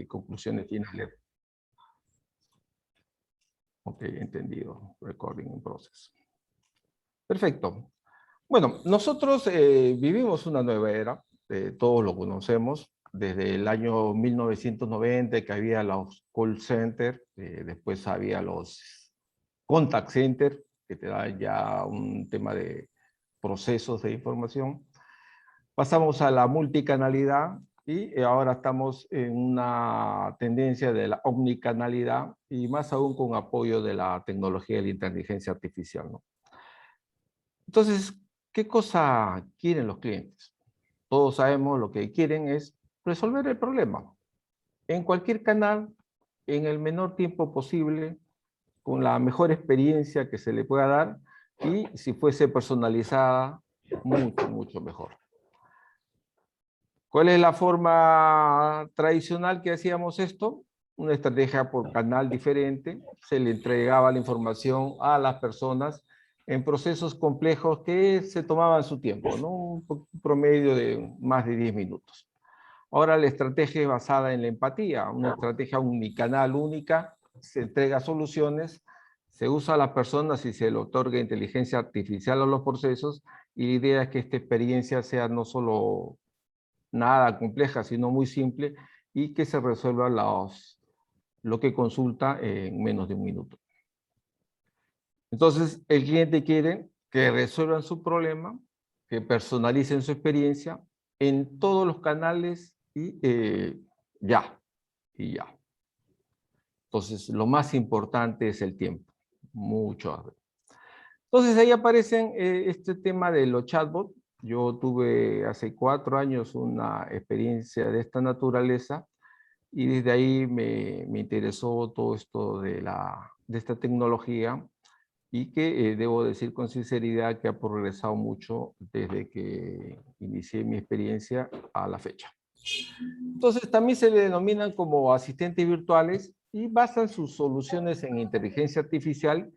conclusiones finales. Ok, entendido. Recording in process. Perfecto. Bueno, nosotros vivimos una nueva era, todos lo conocemos, desde el año 1990 que había los call centers, después había los contact centers, que te dan ya un tema de procesos de información. Pasamos a la multicanalidad y ahora estamos en una tendencia de la omnicanalidad y más aún con apoyo de la tecnología de la inteligencia artificial, ¿no? Entonces, ¿qué cosa quieren los clientes? Todos sabemos lo que quieren es resolver el problema en cualquier canal, en el menor tiempo posible, con la mejor experiencia que se le pueda dar y si fuese personalizada, mucho, mucho mejor. ¿Cuál es la forma tradicional que hacíamos esto? Una estrategia por canal diferente, se le entregaba la información a las personas en procesos complejos que se tomaban su tiempo, ¿no? Un promedio de más de 10 minutos. Ahora la estrategia es basada en la empatía, una estrategia unicanal única, se entrega soluciones, se usa a las personas y se le otorga inteligencia artificial a los procesos y la idea es que esta experiencia sea no solo nada compleja, sino muy simple y que se resuelva lo que consulta en menos de un minuto. Entonces, el cliente quiere que resuelvan su problema, que personalicen su experiencia en todos los canales y ya. Entonces, lo más importante es el tiempo, mucho. Entonces, ahí aparecen este tema de los chatbots. Yo tuve hace 4 años una experiencia de esta naturaleza y desde ahí me interesó todo esto de esta tecnología y que debo decir con sinceridad que ha progresado mucho desde que inicié mi experiencia a la fecha. Entonces también se le denominan como asistentes virtuales y basan sus soluciones en inteligencia artificial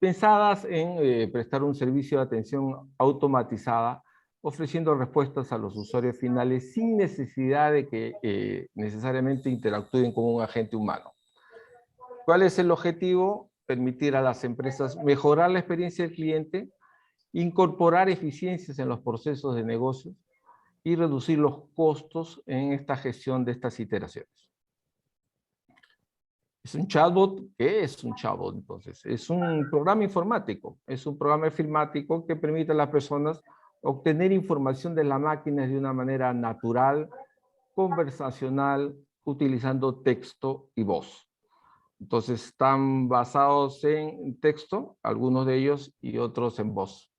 pensadas en prestar un servicio de atención automatizada, ofreciendo respuestas a los usuarios finales sin necesidad de que necesariamente interactúen con un agente humano. ¿Cuál es el objetivo? Permitir a las empresas mejorar la experiencia del cliente, incorporar eficiencias en los procesos de negocio y reducir los costos en esta gestión de estas iteraciones. ¿Es un chatbot? ¿Qué es un chatbot entonces? Es un programa informático. Es un programa informático que permite a las personas obtener información de las máquinas de una manera natural, conversacional, utilizando texto y voz. Entonces están basados en texto, algunos de ellos, y otros en voz.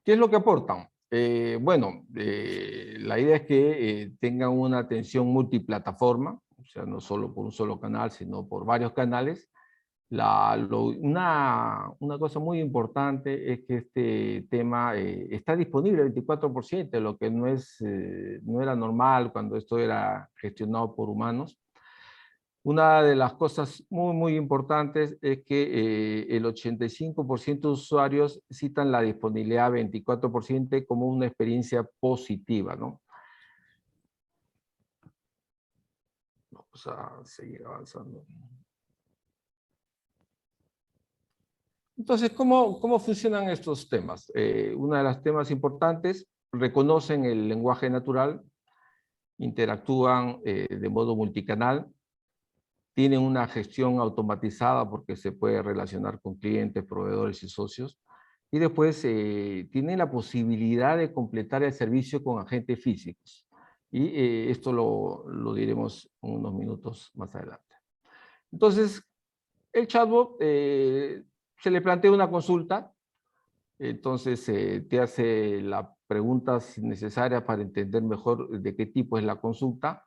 ¿Qué es lo que aportan? La idea es que tengan una atención multiplataforma, o sea, no solo por un solo canal, sino por varios canales. Una cosa muy importante es que este tema está disponible 24%, lo que no era normal cuando esto era gestionado por humanos. Una de las cosas muy, muy importantes es que el 85% de usuarios citan la disponibilidad 24% como una experiencia positiva, ¿no? Vamos a seguir avanzando. Entonces, ¿cómo funcionan estos temas? Uno de los temas importantes, reconocen el lenguaje natural, interactúan de modo multicanal, tienen una gestión automatizada porque se puede relacionar con clientes, proveedores y socios. Y después tienen la posibilidad de completar el servicio con agentes físicos. Y esto lo diremos en unos minutos más adelante. Entonces, el chatbot se le plantea una consulta. Entonces, te hace las preguntas necesarias para entender mejor de qué tipo es la consulta.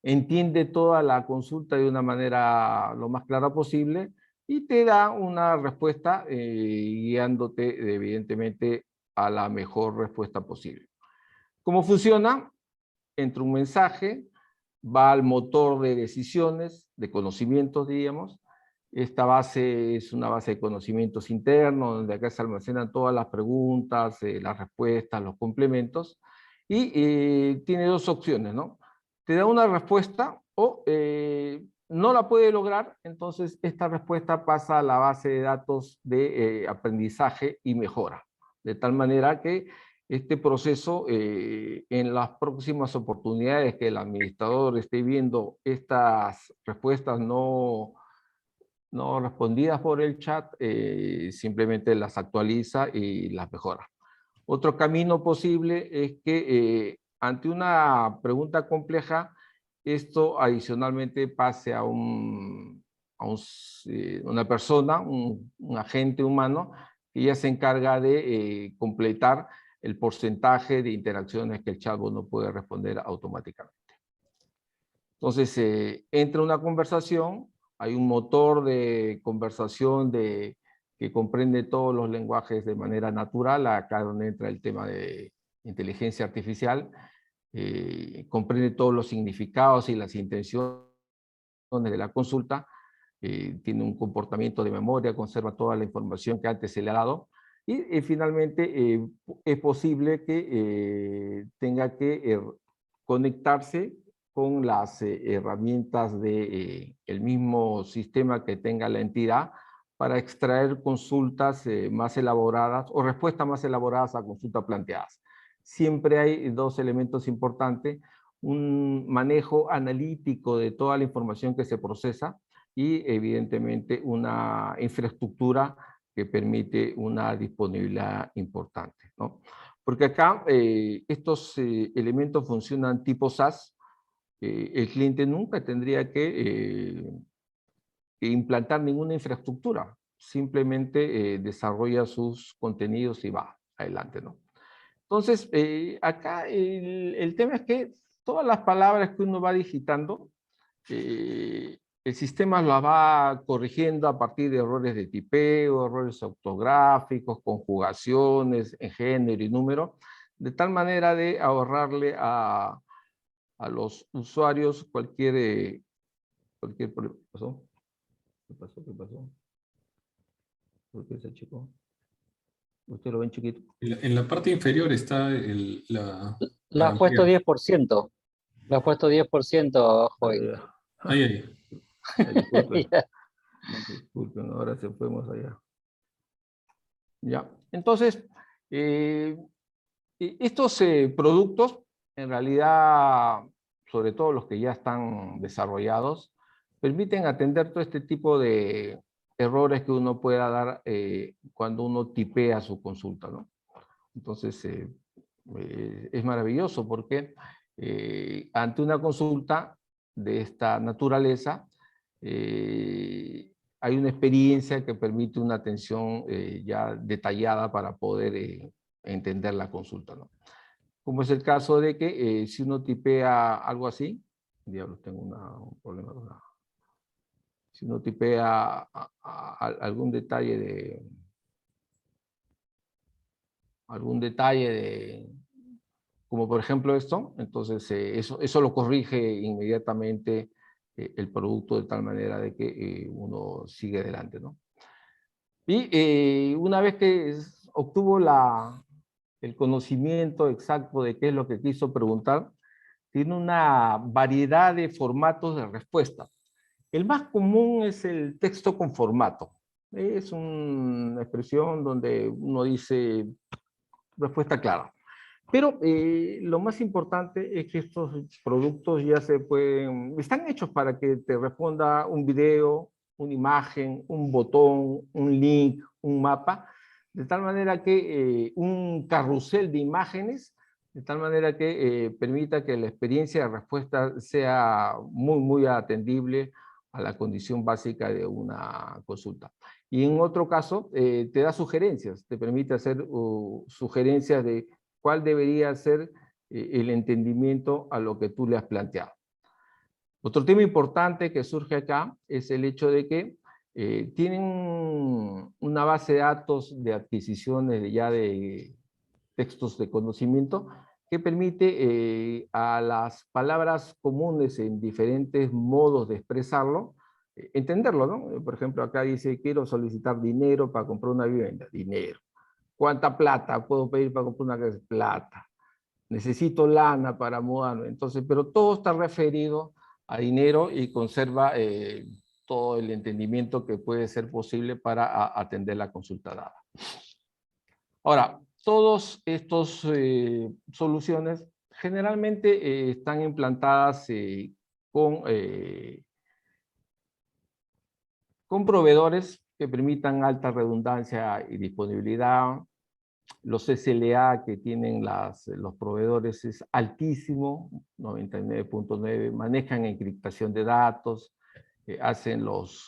Entiende toda la consulta de una manera lo más clara posible y te da una respuesta guiándote evidentemente a la mejor respuesta posible. ¿Cómo funciona? Entra un mensaje, va al motor de decisiones, de conocimientos, diríamos, Esta base es una base de conocimientos internos, donde acá se almacenan todas las preguntas, las respuestas, los complementos, y tiene dos opciones, ¿no? Te da una respuesta o no la puede lograr, entonces esta respuesta pasa a la base de datos de aprendizaje y mejora, de tal manera que este proceso, en las próximas oportunidades que el administrador esté viendo estas respuestas no respondidas por el chat, simplemente las actualiza y las mejora. Otro camino posible es que ante una pregunta compleja, esto adicionalmente pase a una persona, un agente humano, que ya se encarga de completar el porcentaje de interacciones que el chatbot no puede responder automáticamente. Entonces, entra una conversación, hay un motor de conversación que comprende todos los lenguajes de manera natural, acá donde entra el tema de inteligencia artificial, comprende todos los significados y las intenciones de la consulta, tiene un comportamiento de memoria, conserva toda la información que antes se le ha dado, y finalmente es posible que tenga que conectarse con las herramientas de el mismo sistema que tenga la entidad para extraer consultas más elaboradas o respuestas más elaboradas a consultas planteadas. Siempre hay dos elementos importantes: un manejo analítico de toda la información que se procesa y evidentemente una infraestructura que permite una disponibilidad importante, ¿no? Porque acá estos elementos funcionan tipo SaaS. El cliente nunca tendría que implantar ninguna infraestructura, simplemente desarrolla sus contenidos y va adelante, ¿no? Entonces, acá el tema es que todas las palabras que uno va digitando, el sistema las va corrigiendo a partir de errores de tipeo, errores ortográficos, conjugaciones en género y número, de tal manera de ahorrarle a los usuarios cualquier problema. ¿Qué pasó? ¿Qué pasó? ¿Qué pasó? ¿Por qué ese chico? ¿Usted lo ven chiquito? En la parte inferior está La para has puesto ampliar. 10%. La has puesto 10% abajo ahí. Ahí, ahí. Disculpen, Ya. disculpen, ahora se fuimos allá. Ya, entonces, estos productos, en realidad, sobre todo los que ya están desarrollados, permiten atender todo este tipo de errores que uno pueda dar cuando uno tipea su consulta, ¿no? Entonces, es maravilloso porque ante una consulta de esta naturaleza, hay una experiencia que permite una atención ya detallada para poder entender la consulta, ¿no? Como es el caso de que si uno tipea algo así, diablos, tengo un problema con si uno tipea algún detalle de, como por ejemplo esto, entonces eso lo corrige inmediatamente el producto de tal manera de que uno sigue adelante, ¿no? Y una vez que obtuvo el conocimiento exacto de qué es lo que quiso preguntar, tiene una variedad de formatos de respuesta. El más común es el texto con formato. Es una expresión donde uno dice respuesta clara. Pero lo más importante es que estos productos ya están hechos para que te responda un video, una imagen, un botón, un link, un mapa, de tal manera que un carrusel de imágenes, de tal manera que permita que la experiencia de respuesta sea muy, muy atendible a la condición básica de una consulta. Y en otro caso, te da sugerencias, te permite hacer sugerencias de cuál debería ser el entendimiento a lo que tú le has planteado. Otro tema importante que surge acá es el hecho de que tienen una base de datos de adquisiciones ya de textos de conocimiento que permite a las palabras comunes en diferentes modos de expresarlo, entenderlo, ¿no? Por ejemplo, acá dice, quiero solicitar dinero para comprar una vivienda. Dinero. ¿Cuánta plata puedo pedir para comprar una casa? Plata. Necesito lana para mudarme. Entonces, pero todo está referido a dinero y conserva todo el entendimiento que puede ser posible para atender la consulta dada. Ahora, todas estas soluciones generalmente están implantadas con proveedores que permitan alta redundancia y disponibilidad. Los SLA que tienen los proveedores es altísimo, 99.9, manejan encriptación de datos, hacen los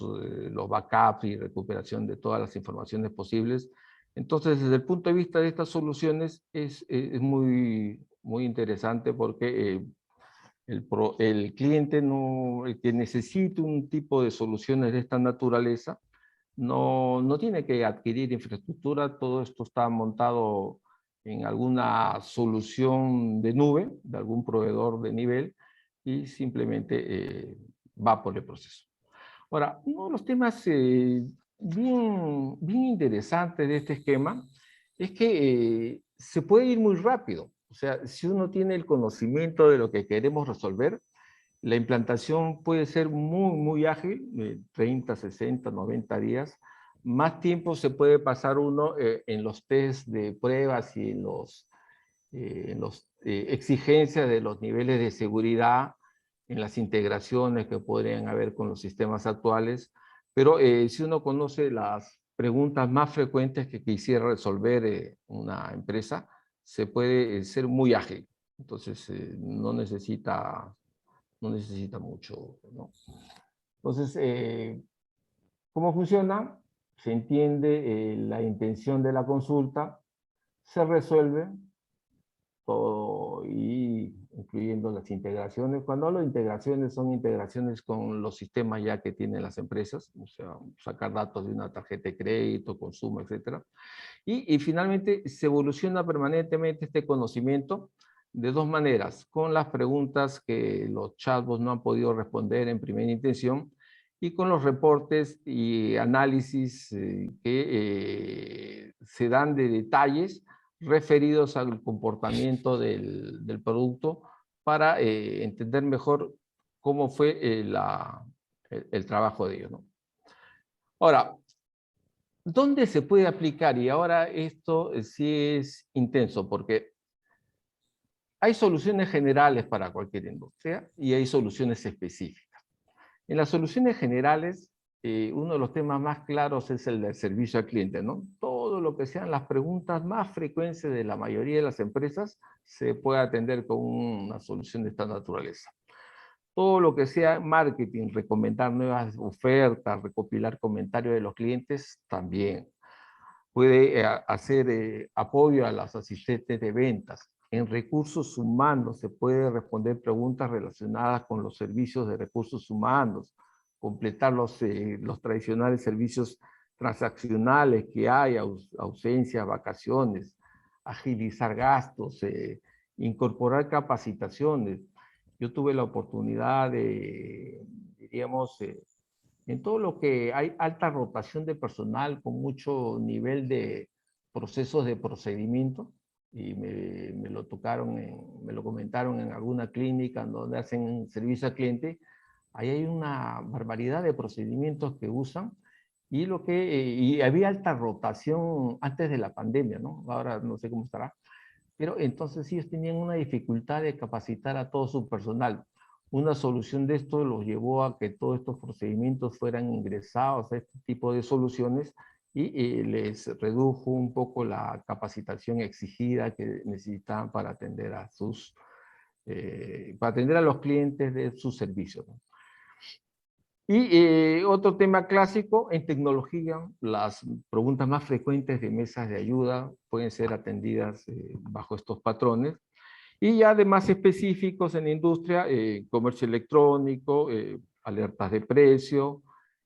backups y recuperación de todas las informaciones posibles. Entonces, desde el punto de vista de estas soluciones, es muy, muy interesante porque el cliente el que necesite un tipo de soluciones de esta naturaleza, no tiene que adquirir infraestructura, todo esto está montado en alguna solución de nube, de algún proveedor de nivel, y simplemente va por el proceso. Ahora, uno de los temas bien interesantes de este esquema es que se puede ir muy rápido. O sea, si uno tiene el conocimiento de lo que queremos resolver, la implantación puede ser muy ágil, 30, 60, 90 días. Más tiempo se puede pasar uno en los test de pruebas y en los exigencias de los niveles de seguridad, en las integraciones que podrían haber con los sistemas actuales. Pero si uno conoce las preguntas más frecuentes que quisiera resolver una empresa, se puede ser muy ágil. Entonces, no necesita mucho, ¿no? Entonces, ¿cómo funciona? Se entiende la intención de la consulta, se resuelve todo, y incluyendo las integraciones. Cuando hablo de integraciones, son integraciones con los sistemas ya que tienen las empresas, o sea, sacar datos de una tarjeta de crédito, consumo, etc. Y finalmente se evoluciona permanentemente este conocimiento de dos maneras: con las preguntas que los chatbots no han podido responder en primera intención, y con los reportes y análisis que se dan de detalles referidos al comportamiento del producto para entender mejor cómo fue el trabajo de ellos, ¿no? Ahora, ¿dónde se puede aplicar? Y ahora esto sí es intenso, porque hay soluciones generales para cualquier industria y hay soluciones específicas. En las soluciones generales, uno de los temas más claros es el del servicio al cliente, ¿no? Todo lo que sean las preguntas más frecuentes de la mayoría de las empresas se puede atender con una solución de esta naturaleza. Todo lo que sea marketing, recomendar nuevas ofertas, recopilar comentarios de los clientes, también. Puede hacer apoyo a los asistentes de ventas. En recursos humanos se puede responder preguntas relacionadas con los servicios de recursos humanos, completar los tradicionales servicios transaccionales que hay, ausencias, vacaciones, agilizar gastos, incorporar capacitaciones. Yo tuve la oportunidad de, diríamos, en todo lo que hay alta rotación de personal con mucho nivel de procesos de procedimiento, y me lo me lo comentaron en alguna clínica donde hacen servicio al cliente. Ahí hay una barbaridad de procedimientos que usan, y y había alta rotación antes de la pandemia, ¿no? Ahora no sé cómo estará, pero entonces ellos tenían una dificultad de capacitar a todo su personal. Una solución de esto los llevó a que todos estos procedimientos fueran ingresados a este tipo de soluciones, y les redujo un poco la capacitación exigida que necesitaban para atender para atender a los clientes de sus servicios, ¿no? Y otro tema clásico en tecnología: las preguntas más frecuentes de mesas de ayuda pueden ser atendidas bajo estos patrones. Y ya de más específicos en industria, comercio electrónico, alertas de precio,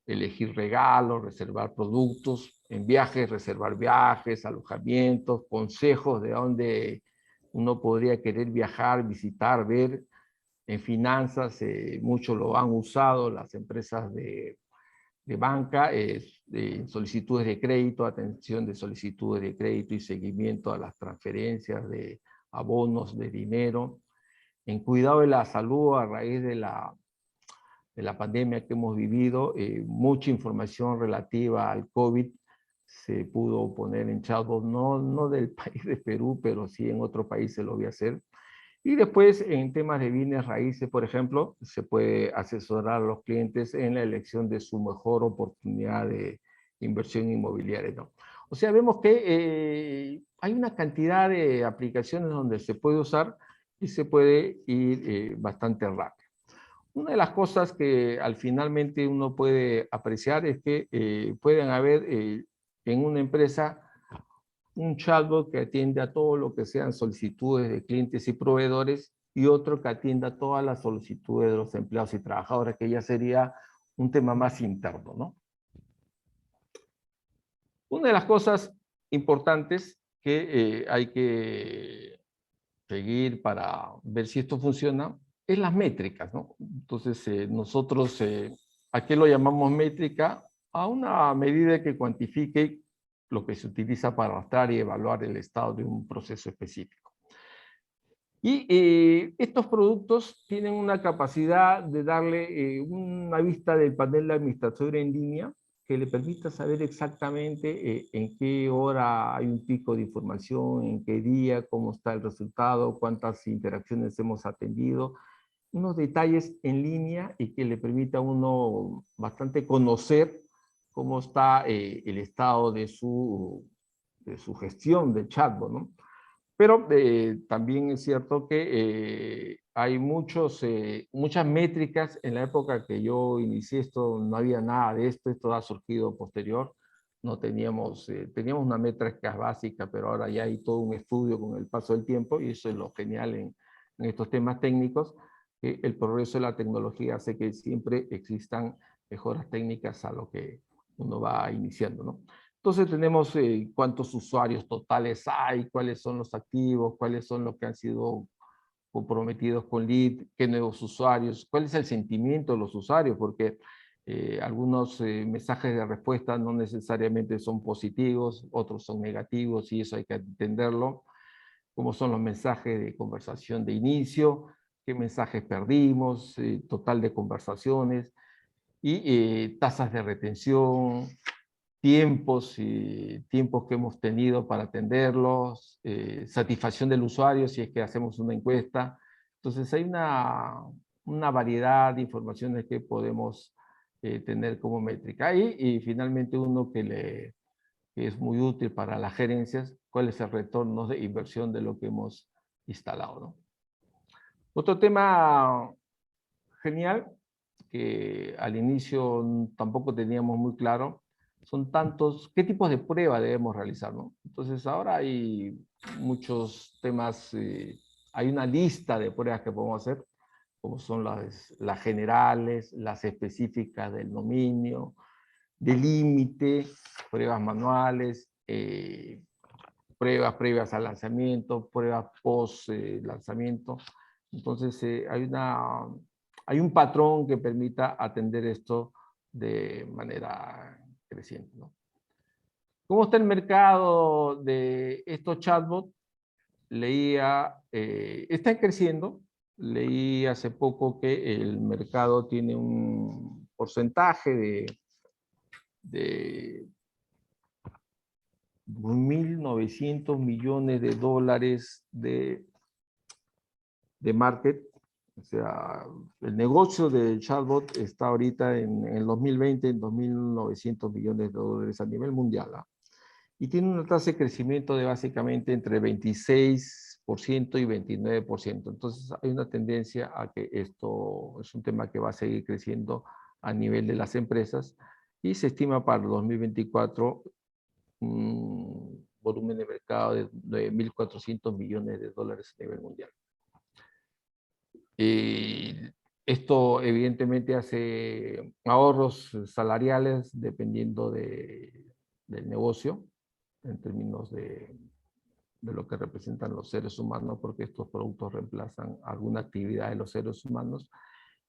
elegir regalos, reservar productos, en viajes, reservar viajes, alojamientos, consejos de dónde uno podría querer viajar, visitar, ver. En finanzas, mucho lo han usado las empresas de de banca, solicitudes de crédito, atención de solicitudes de crédito y seguimiento a las transferencias de abonos de dinero, en cuidado de la salud a raíz de la pandemia que hemos vivido, mucha información relativa al COVID se pudo poner en chatbot, no del país de Perú, pero sí en otro país se lo voy a hacer. Y después, en temas de bienes raíces, por ejemplo, se puede asesorar a los clientes en la elección de su mejor oportunidad de inversión inmobiliaria, ¿no? O sea, vemos que hay una cantidad de aplicaciones donde se puede usar y se puede ir bastante rápido. Una de las cosas que al finalmente uno puede apreciar es que pueden haber en una empresa un chatbot que atiende a todo lo que sean solicitudes de clientes y proveedores y otro que atienda a todas las solicitudes de los empleados y trabajadores, que ya sería un tema más interno, ¿no? Una de las cosas importantes que hay que seguir para ver si esto funciona es las métricas, ¿no? Entonces, nosotros, ¿a qué lo llamamos métrica? A una medida que cuantifique lo que se utiliza para arrastrar y evaluar el estado de un proceso específico. Y estos productos tienen una capacidad de darle una vista del panel de administrador en línea que le permita saber exactamente en qué hora hay un pico de información, en qué día, cómo está el resultado, cuántas interacciones hemos atendido, unos detalles en línea y que le permita a uno bastante conocer cómo está el estado de su gestión del chatbot, ¿no? Pero también es cierto que hay muchas métricas. En la época que yo inicié esto, no había nada de esto. Esto ha surgido posterior. No teníamos, teníamos una métrica básica, pero ahora ya hay todo un estudio con el paso del tiempo y eso es lo genial en estos temas técnicos. El progreso de la tecnología hace que siempre existan mejoras técnicas a lo que uno va iniciando, ¿no? Entonces tenemos cuántos usuarios totales hay, cuáles son los activos, cuáles son los que han sido comprometidos con lead, qué nuevos usuarios, cuál es el sentimiento de los usuarios, porque algunos mensajes de respuesta no necesariamente son positivos, otros son negativos y eso hay que entenderlo. Cómo son los mensajes de conversación de inicio, qué mensajes perdimos, total de conversaciones y tasas de retención, tiempos que hemos tenido para atenderlos, satisfacción del usuario si es que hacemos una encuesta. Entonces hay una variedad de informaciones que podemos tener como métrica. Y finalmente uno que es muy útil para las gerencias, cuál es el retorno de inversión de lo que hemos instalado, ¿no? Otro tema genial que al inicio tampoco teníamos muy claro son tantos, qué tipos de prueba debemos realizar, ¿no? Entonces ahora hay muchos temas, hay una lista de pruebas que podemos hacer, como son las generales, las específicas del dominio, del límite, pruebas manuales, pruebas previas al lanzamiento, pruebas post lanzamiento. Entonces hay un patrón que permita atender esto de manera creciente, ¿no? ¿Cómo está el mercado de estos chatbots? Leía, están creciendo. Leí hace poco que el mercado tiene un porcentaje de 1.900 millones de dólares de market. O sea, el negocio del chatbot está ahorita en el 2020 en 2.900 millones de dólares a nivel mundial, ¿eh? Y tiene una tasa de crecimiento de básicamente entre 26% y 29%. Entonces hay una tendencia a que esto es un tema que va a seguir creciendo a nivel de las empresas y se estima para el 2024 un volumen de mercado de 9.400 millones de dólares a nivel mundial. Esto evidentemente hace ahorros salariales dependiendo del negocio, en términos de lo que representan los seres humanos, porque estos productos reemplazan alguna actividad de los seres humanos.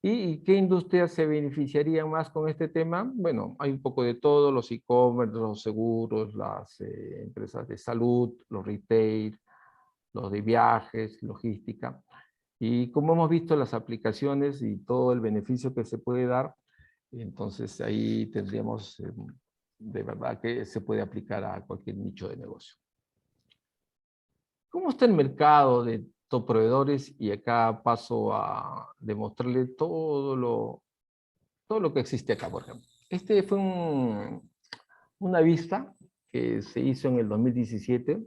¿Y qué industrias se beneficiarían más con este tema? Bueno, hay un poco de todo, los e-commerce, los seguros, las empresas de salud, los retail, los de viajes, logística. Y como hemos visto las aplicaciones y todo el beneficio que se puede dar, entonces ahí tendríamos de verdad que se puede aplicar a cualquier nicho de negocio. ¿Cómo está el mercado de top proveedores? Y acá paso a demostrarle todo lo que existe acá, por ejemplo. Este fue una vista que se hizo en el 2017,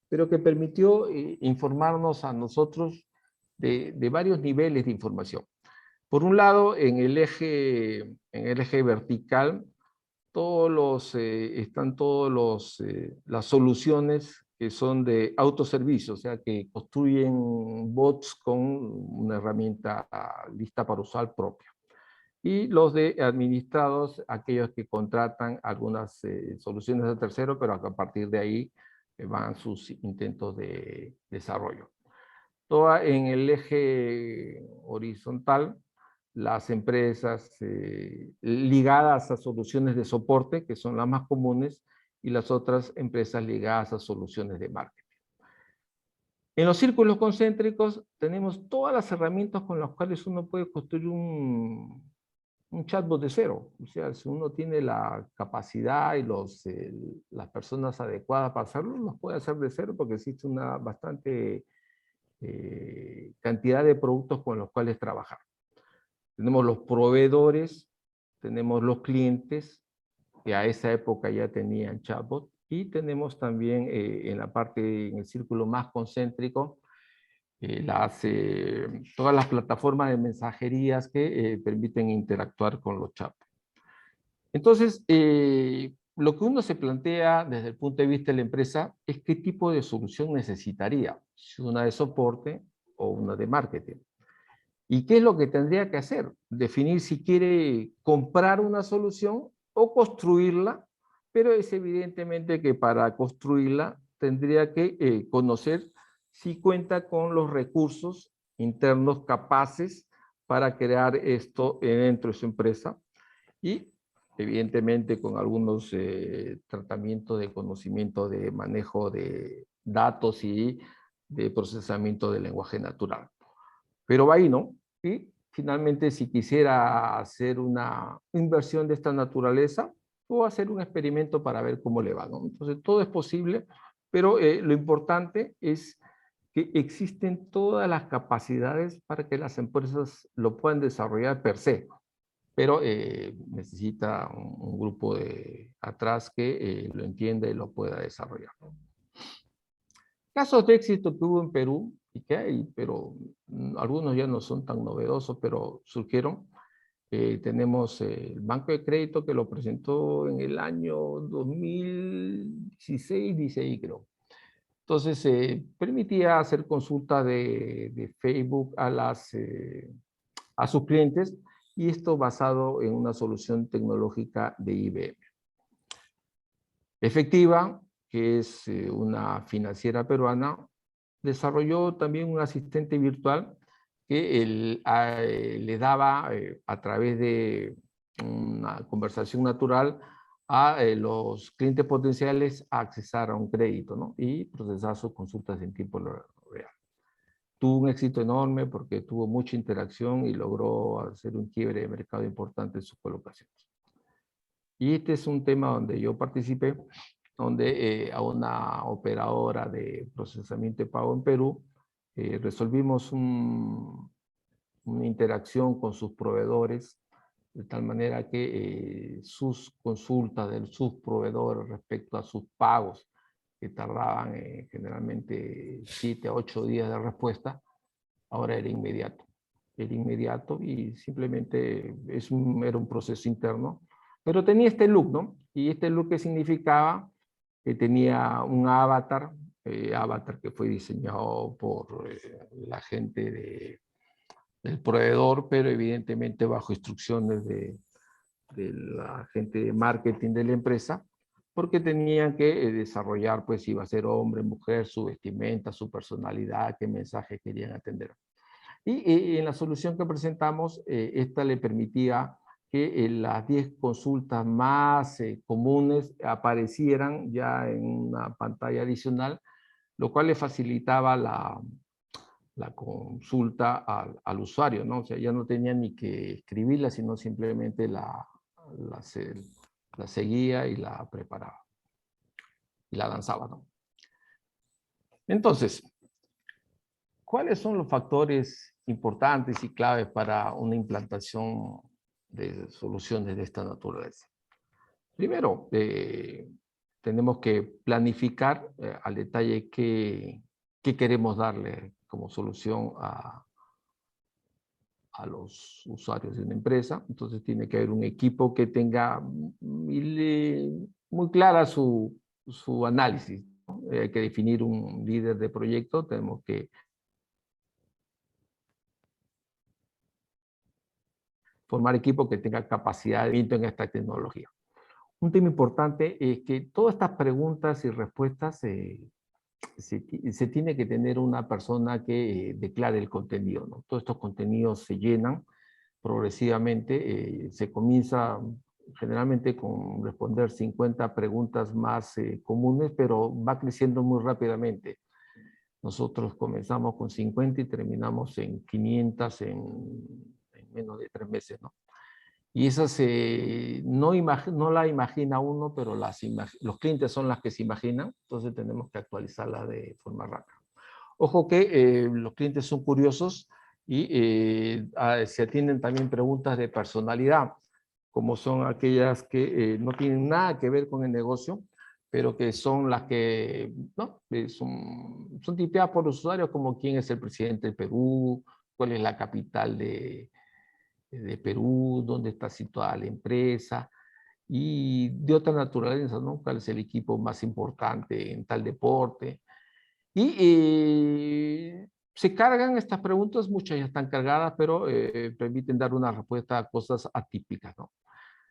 pero que permitió informarnos a nosotros de varios niveles de información. Por un lado, en el eje vertical, están las soluciones que son de autoservicio, o sea, que construyen bots con una herramienta lista para usar propia. Y los de administrados, aquellos que contratan algunas soluciones de tercero, pero a partir de ahí van sus intentos de desarrollo. Toda en el eje horizontal, las empresas ligadas a soluciones de soporte, que son las más comunes, y las otras empresas ligadas a soluciones de marketing. En los círculos concéntricos tenemos todas las herramientas con las cuales uno puede construir un chatbot de cero. O sea, si uno tiene la capacidad y las personas adecuadas para hacerlo, los puede hacer de cero porque existe una bastante cantidad de productos con los cuales trabajar. Tenemos los proveedores, tenemos los clientes, que a esa época ya tenían chatbot, y tenemos también en la parte, en el círculo más concéntrico, todas las plataformas de mensajerías que permiten interactuar con los chats. Entonces, lo que uno se plantea desde el punto de vista de la empresa es qué tipo de solución necesitaría, si una de soporte o una de marketing. ¿Y qué es lo que tendría que hacer? Definir si quiere comprar una solución o construirla, pero es evidentemente que para construirla tendría que conocer si cuenta con los recursos internos capaces para crear esto dentro de su empresa y evidentemente con algunos tratamientos de conocimiento de manejo de datos y de procesamiento del lenguaje natural. Pero va ahí, ¿no? Y finalmente, si quisiera hacer una inversión de esta naturaleza, o hacer un experimento para ver cómo le va, ¿no? Entonces, todo es posible, pero lo importante es que existen todas las capacidades para que las empresas lo puedan desarrollar per se, pero necesita un grupo de atrás que lo entienda y lo pueda desarrollar. Casos de éxito que hubo en Perú, y que hay, pero algunos ya no son tan novedosos, pero surgieron. Tenemos el Banco de Crédito que lo presentó en el año 2016, 16 creo. Entonces, permitía hacer consulta de Facebook a sus clientes, y esto basado en una solución tecnológica de IBM. Efectiva, que es una financiera peruana, desarrolló también un asistente virtual que le daba a través de una conversación natural a los clientes potenciales a accesar a un crédito, ¿no? Y procesar sus consultas en tiempo real. Tuvo un éxito enorme porque tuvo mucha interacción y logró hacer un quiebre de mercado importante en sus colocaciones. Y este es un tema donde yo participé, donde a una operadora de procesamiento de pago en Perú resolvimos una interacción con sus proveedores, de tal manera que sus consultas de sus proveedores respecto a sus pagos, que tardaban generalmente 7 a 8 días de respuesta, ahora era inmediato. Era inmediato y simplemente era un proceso interno, pero tenía este look, ¿no? Y este look que significaba que tenía un avatar, avatar que fue diseñado por la gente del proveedor, pero evidentemente bajo instrucciones de la gente de marketing de la empresa, porque tenían que desarrollar, pues, si iba a ser hombre, mujer, su vestimenta, su personalidad, qué mensaje querían atender. Y en la solución que presentamos, esta le permitía que las 10 consultas más comunes aparecieran ya en una pantalla adicional, lo cual le facilitaba la consulta al usuario, ¿no? O sea, ya no tenía ni que escribirla, sino simplemente la seguía y la preparaba y la lanzaba, ¿no? Entonces, ¿cuáles son los factores importantes y claves para una implantación de soluciones de esta naturaleza? Primero, tenemos que planificar al detalle qué queremos darle como solución a los usuarios de una empresa. Entonces tiene que haber un equipo que tenga muy clara su análisis, ¿no? Hay que definir un líder de proyecto, tenemos que formar equipo que tenga capacidad de movimiento en esta tecnología. Un tema importante es que todas estas preguntas y respuestas se tiene que tener una persona que declare el contenido, ¿no? Todos estos contenidos se llenan progresivamente, se comienza generalmente con responder 50 preguntas más comunes, pero va creciendo muy rápidamente. Nosotros comenzamos con 50 y terminamos en 500 en menos de 3 meses, ¿no? Y esas no la imagina uno, pero los clientes son las que se imaginan, entonces tenemos que actualizarlas de forma rápida. Ojo que los clientes son curiosos y se atienden también preguntas de personalidad, como son aquellas que no tienen nada que ver con el negocio, pero que son las que ¿no? Son tipeadas por los usuarios, como quién es el presidente del Perú, cuál es la capital de Perú, dónde está situada la empresa, y de otra naturaleza, ¿no? ¿Cuál es el equipo más importante en tal deporte? Y se cargan estas preguntas, muchas ya están cargadas, pero permiten dar una respuesta a cosas atípicas, ¿no?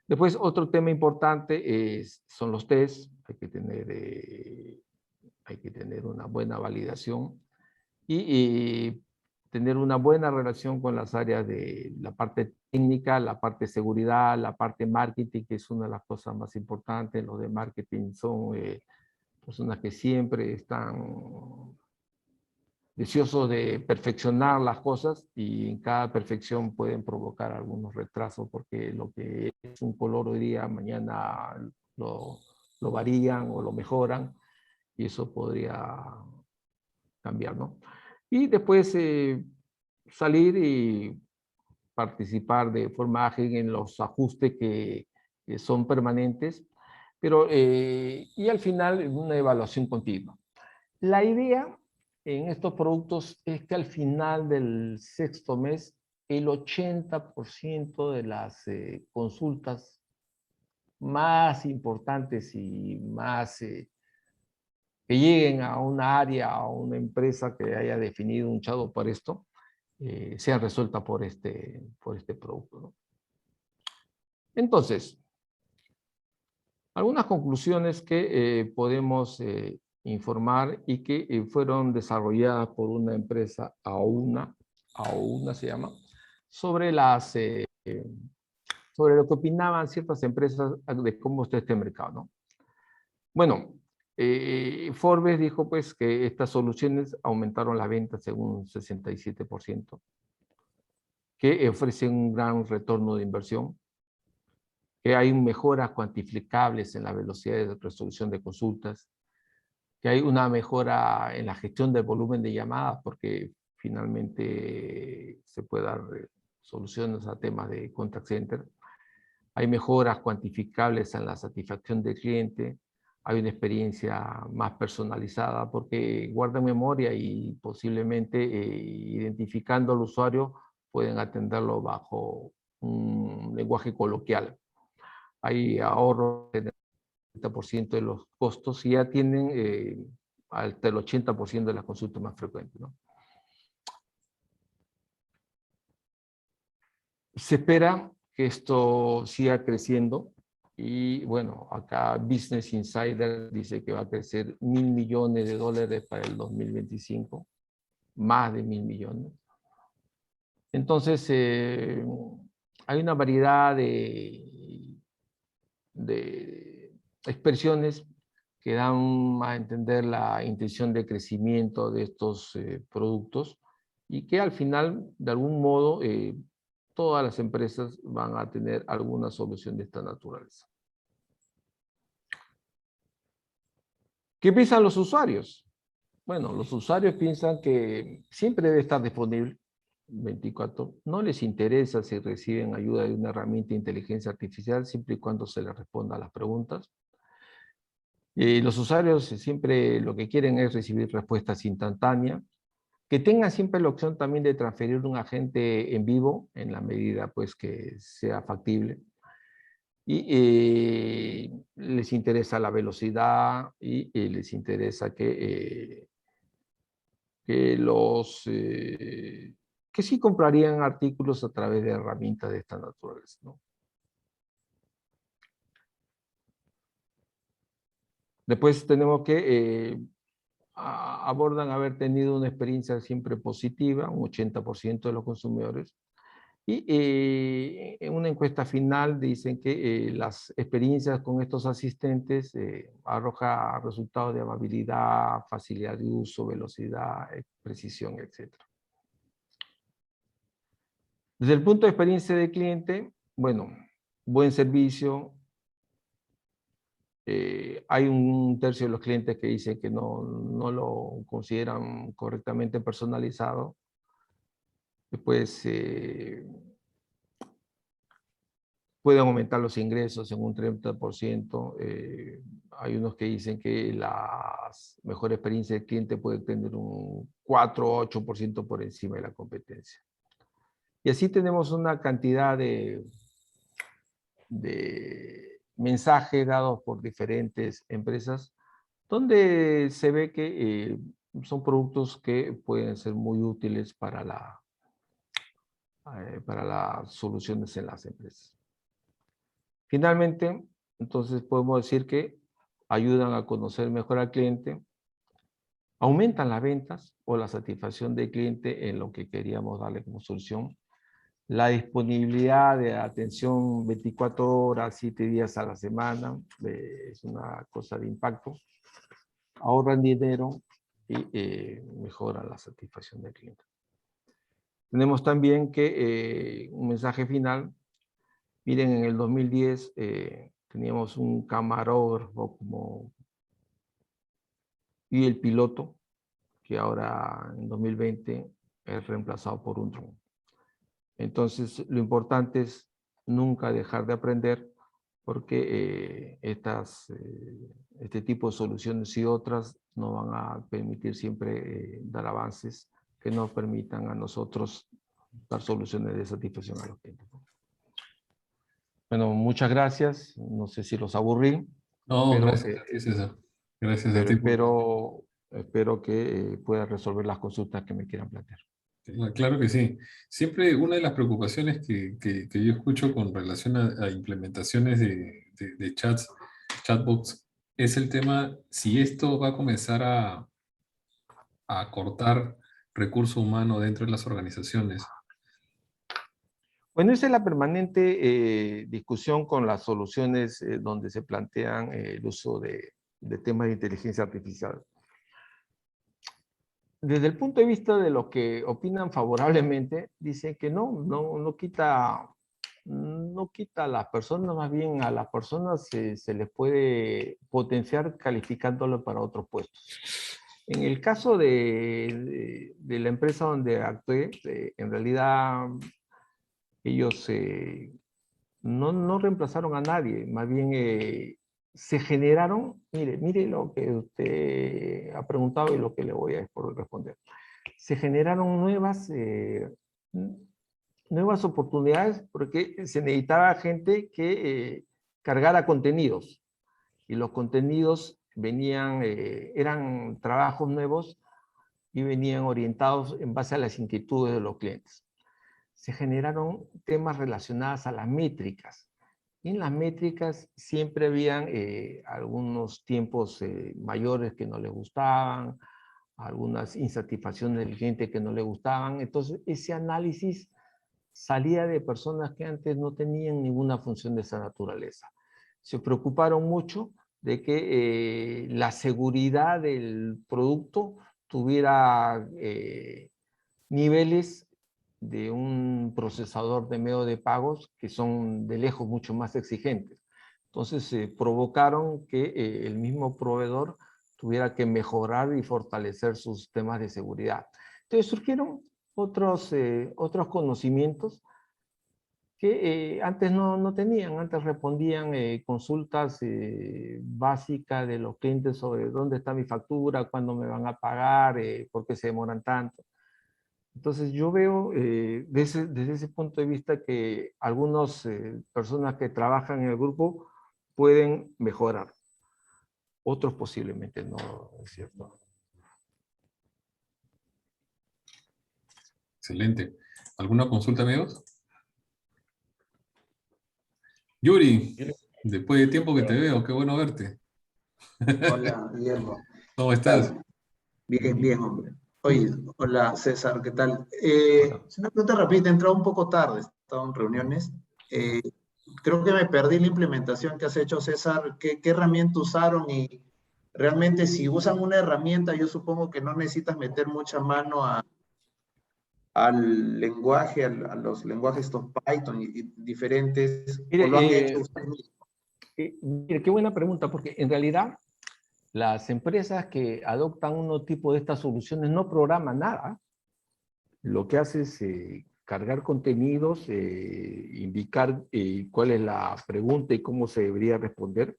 Después, otro tema importante son los tests. Hay que tener una buena validación y tener una buena relación con las áreas de la parte técnica, la parte de seguridad, la parte marketing, que es una de las cosas más importantes. Los de marketing son personas que siempre están deseosos de perfeccionar las cosas y en cada perfección pueden provocar algunos retrasos porque lo que es un color hoy día, mañana lo varían o lo mejoran y eso podría cambiar, ¿no? Y después salir y participar de forma ágil en los ajustes que son permanentes, pero y al final una evaluación continua. La idea en estos productos es que al final del 6º mes, el 80% de las consultas más importantes y más que lleguen a una área, a una empresa que haya definido un chatbot para esto, sean resueltas por este producto, ¿no? Entonces, algunas conclusiones que podemos informar y que fueron desarrolladas por una empresa, Auna se llama, sobre sobre lo que opinaban ciertas empresas de cómo está este mercado, ¿no? Bueno, Forbes dijo pues que estas soluciones aumentaron las ventas en un 67%, que ofrecen un gran retorno de inversión, que hay mejoras cuantificables en la velocidad de resolución de consultas, que hay una mejora en la gestión del volumen de llamadas, porque finalmente se puede dar soluciones a temas de contact center. Hay mejoras cuantificables en la satisfacción del cliente, hay una experiencia más personalizada porque guarda memoria y posiblemente identificando al usuario pueden atenderlo bajo un lenguaje coloquial. Hay ahorro del 30% de los costos y ya tienen hasta el 80% de las consultas más frecuentes, ¿no? Se espera que esto siga creciendo y bueno, acá Business Insider dice que va a crecer $1.000 millones para el 2025, más de 1.000 millones. Entonces, hay una variedad de expresiones que dan a entender la intención de crecimiento de estos productos y que al final, de algún modo, todas las empresas van a tener alguna solución de esta naturaleza. ¿Qué piensan los usuarios? Bueno, los usuarios piensan que siempre debe estar disponible 24. No les interesa si reciben ayuda de una herramienta de inteligencia artificial siempre y cuando se les responda a las preguntas. Los usuarios siempre lo que quieren es recibir respuestas instantáneas, que tengan siempre la opción también de transferir un agente en vivo en la medida pues que sea factible. Y les interesa la velocidad y les interesa que que sí comprarían artículos a través de herramientas de esta naturaleza, ¿no? Después tenemos que abordan haber tenido una experiencia siempre positiva, un 80% de los consumidores. Y en una encuesta final dicen que las experiencias con estos asistentes arroja resultados de amabilidad, facilidad de uso, velocidad, precisión, etc. Desde el punto de experiencia de cliente, bueno, buen servicio. Hay un tercio de los clientes que dicen que no lo consideran correctamente personalizado. Después, pueden aumentar los ingresos en un 30%. Hay unos que dicen que la mejor experiencia del cliente puede tener un 4 o 8% por encima de la competencia. Y así tenemos una cantidad de mensajes dados por diferentes empresas, donde se ve que son productos que pueden ser muy útiles para las soluciones en las empresas. Finalmente, entonces podemos decir que ayudan a conocer mejor al cliente, aumentan las ventas o la satisfacción del cliente en lo que queríamos darle como solución, la disponibilidad de atención 24 horas, 7 días a la semana, es una cosa de impacto, ahorran dinero y mejoran la satisfacción del cliente. Tenemos también que un mensaje final. Miren, en el 2010 teníamos un camarógrafo y el piloto, que ahora en 2020 es reemplazado por un dron. Entonces, lo importante es nunca dejar de aprender, porque este tipo de soluciones y otras nos van a permitir siempre dar avances que nos permitan a nosotros dar soluciones de satisfacción a los clientes. Bueno, muchas gracias. No sé si los aburrí, No, pero, gracias a ti, César. Gracias a pero ti por... espero que pueda resolver las consultas que me quieran plantear. Claro que sí. Siempre una de las preocupaciones que yo escucho con relación a implementaciones de chatbots, es el tema si esto va a comenzar a cortar recurso humano dentro de las organizaciones. Bueno, esa es la permanente discusión con las soluciones donde se plantean el uso de temas de inteligencia artificial. Desde el punto de vista de los que opinan favorablemente, dicen que no quita a las personas, más bien a las personas se les puede potenciar calificándolo para otros puestos. En el caso de la empresa donde actué, en realidad ellos no reemplazaron a nadie, más bien se generaron, mire lo que usted ha preguntado y lo que le voy a responder. Se generaron nuevas oportunidades porque se necesitaba gente que cargara contenidos, y los contenidos eran trabajos nuevos y venían orientados en base a las inquietudes de los clientes. Se generaron temas relacionados a las métricas. Y en las métricas siempre habían algunos tiempos mayores que no les gustaban, algunas insatisfacciones del cliente que no le gustaban. Entonces, ese análisis salía de personas que antes no tenían ninguna función de esa naturaleza. Se preocuparon mucho de que la seguridad del producto tuviera niveles de un procesador de medio de pagos que son de lejos mucho más exigentes. Entonces provocaron que el mismo proveedor tuviera que mejorar y fortalecer sus temas de seguridad. Entonces surgieron otros conocimientos que antes no tenían. Antes respondían consultas básicas de los clientes sobre dónde está mi factura, cuándo me van a pagar, por qué se demoran tanto. Entonces yo veo desde ese punto de vista que algunas personas que trabajan en el grupo pueden mejorar. Otros posiblemente no, ¿es cierto? Excelente. ¿Alguna consulta, amigos? Yuri, después de tiempo que te veo, qué bueno verte. Hola, Guillermo. ¿Cómo ¿Qué estás? tal? Bien, bien, hombre. Oye, hola, César, ¿qué tal? Bueno, Es una pregunta rápida, he entrado un poco tarde, he estado en reuniones. Eh, Creo que me perdí la implementación que has hecho, César. ¿Qué herramienta usaron? Y realmente si usan una herramienta, yo supongo que no necesitas meter mucha mano al lenguaje, a los lenguajes estos Python y diferentes, o lo han hecho mire, ustedes mismos. mire, qué buena pregunta, porque en realidad las empresas que adoptan un tipo de estas soluciones no programan nada. Lo que hace es cargar contenidos, indicar cuál es la pregunta y cómo se debería responder.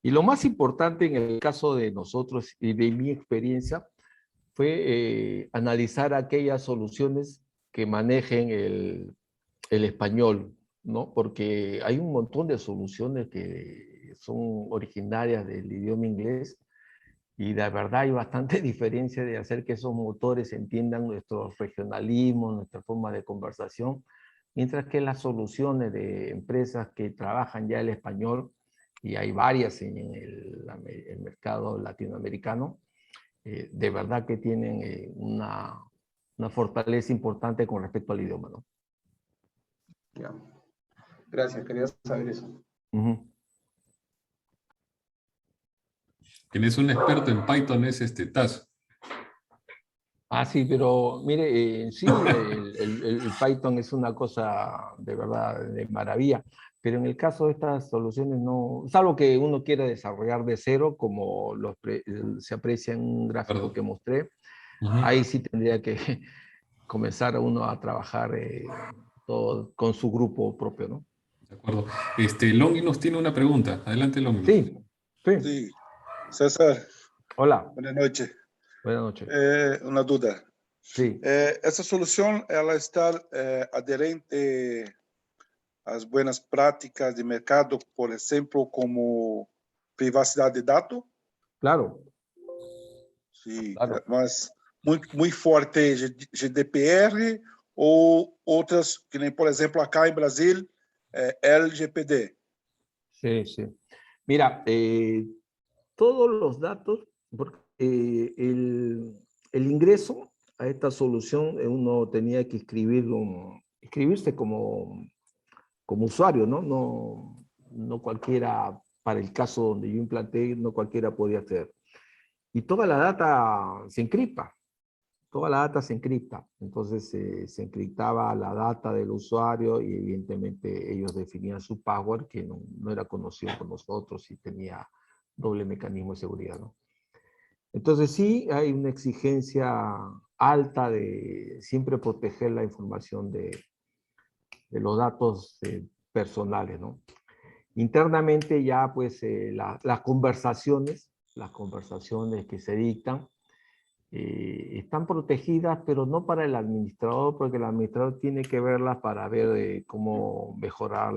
Y lo más importante en el caso de nosotros y de mi experiencia fue analizar aquellas soluciones que manejen el español, ¿no? Porque hay un montón de soluciones que son originarias del idioma inglés y de verdad hay bastante diferencia de hacer que esos motores entiendan nuestros regionalismos, nuestra forma de conversación, mientras que las soluciones de empresas que trabajan ya el español, y hay varias en el mercado latinoamericano, de verdad que tienen una fortaleza importante con respecto al idioma, ¿no? Ya. Gracias, quería saber eso. Ujú. Quien es un experto en Python es Taz. Ah, sí, pero mire, sí, el Python es una cosa de verdad de maravilla, pero en el caso de estas soluciones no, salvo que uno quiera desarrollar de cero, como se aprecia en un gráfico Perdón. que mostré, Ujú. ahí sí tendría que comenzar uno a trabajar todo con su grupo propio, ¿no? De acuerdo. Longinus tiene una pregunta. Adelante, Longinus. Sí, sí. Sí, César, Hola, buenas noches. buenas noches. Una duda. Sí, Essa solução, ela está aderente às boas práticas de mercado, por exemplo, como privacidade de dados? claro, Sim, claro. mas muito forte GDPR ou outras, que nem, por exemplo, acá em Brasil, LGPD. Sí, sí. Mira, todos los datos, porque el ingreso a esta solución uno tenía que inscribirse como usuario, ¿no? No cualquiera, para el caso donde yo implanté, no cualquiera podía hacer. Y toda la data se encripta, toda la data se encripta. Entonces se encriptaba la data del usuario y evidentemente ellos definían su password, que no era conocido por nosotros y tenía doble mecanismo de seguridad, ¿no? Entonces sí hay una exigencia alta de siempre proteger la información de los datos personales, ¿no? Internamente ya pues las conversaciones que se dictan están protegidas, pero no para el administrador, porque el administrador tiene que verlas para ver cómo mejorar